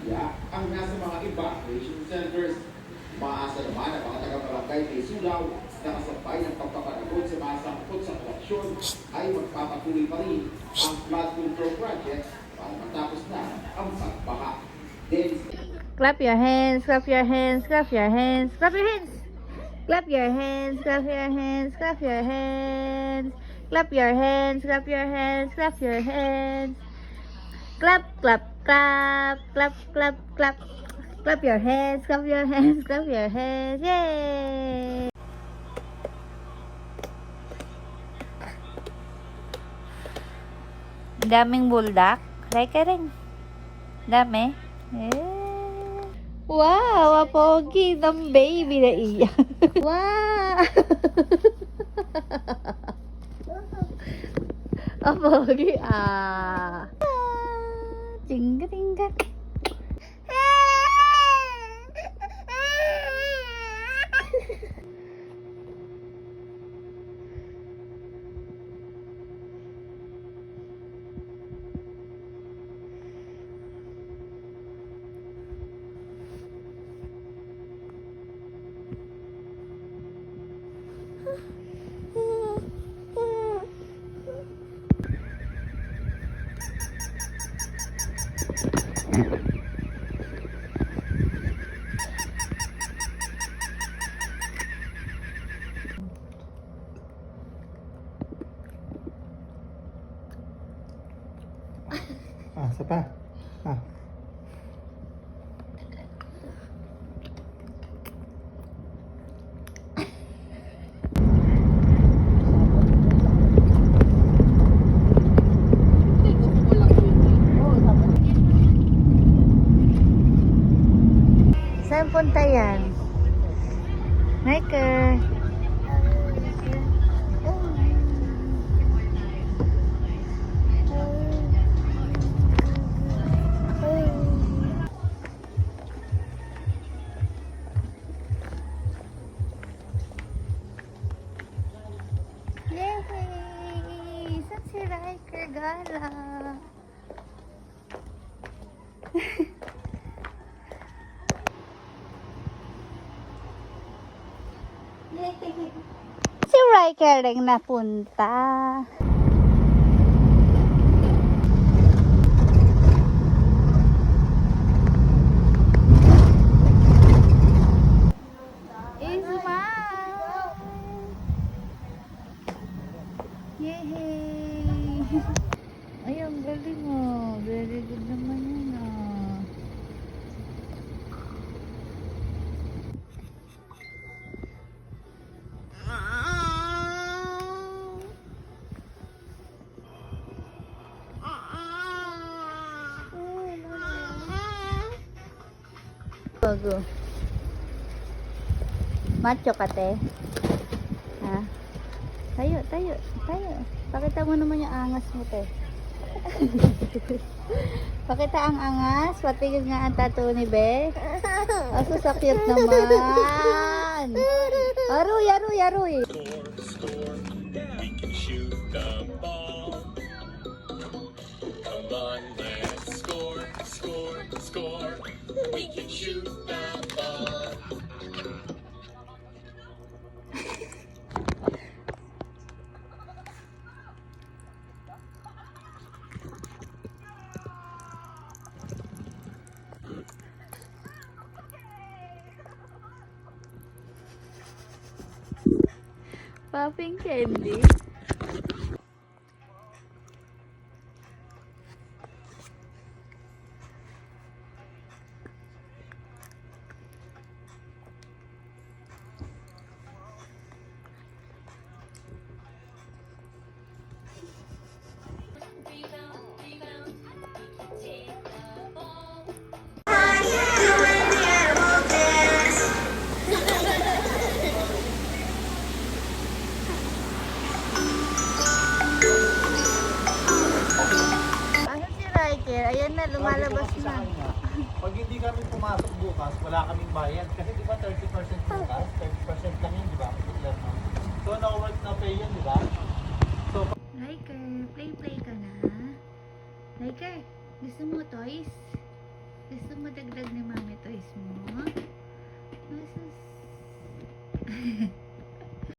Kaya ang nasa mga evacuation centers. Maasa naman ang mga taga-barangay kay Sulaw na kasabay ng pagpapanagot sa mga sangkot sa korupsyon ay magpapatuloy pa rin ang flood control project para matapos na ang pagbaha. Clap your hands, clap your hands, clap your hands, clap your hands. Clap your hands, clap your hands, clap your hands. Clap your hands, clap your hands, clap your hands. Clap, clap, clap, clap, clap, clap. Clap your hands, clap your hands, clap your hands. Yay! Daming buldak. Like ka rin. Dami. Eh. Wow, apogi ng baby na iya. Wow! Apogi, ah. Tingga, tingga. Isa pa. Saan punta yan? Michael. Yay! Saan si Riker gala? Si Riker rin napunta. Yay! Ay, ang galing oh. Very good naman yun oh. Bago. Macho ka te. Ha? Tayo, tayo, tayo. Pakita mo naman yung angas mo, te. Pakita ang angas. Pati nga ang tattoo ni Be. Aso sa cute naman. Aroy, aroy, aroy. Score, we can shoot the ball. Come on, let's score, score, score. We can shoot the ball. Popping candy. Ayan na, lumalabas na. Pag hindi kami pumasok bukas, wala kaming bayad. Kasi di ba 30% bukas, 30% lang yun, di ba? So, na-work na pay yun, di ba? So, Riker, play ka na. Riker, gusto mo toys? Gusto mo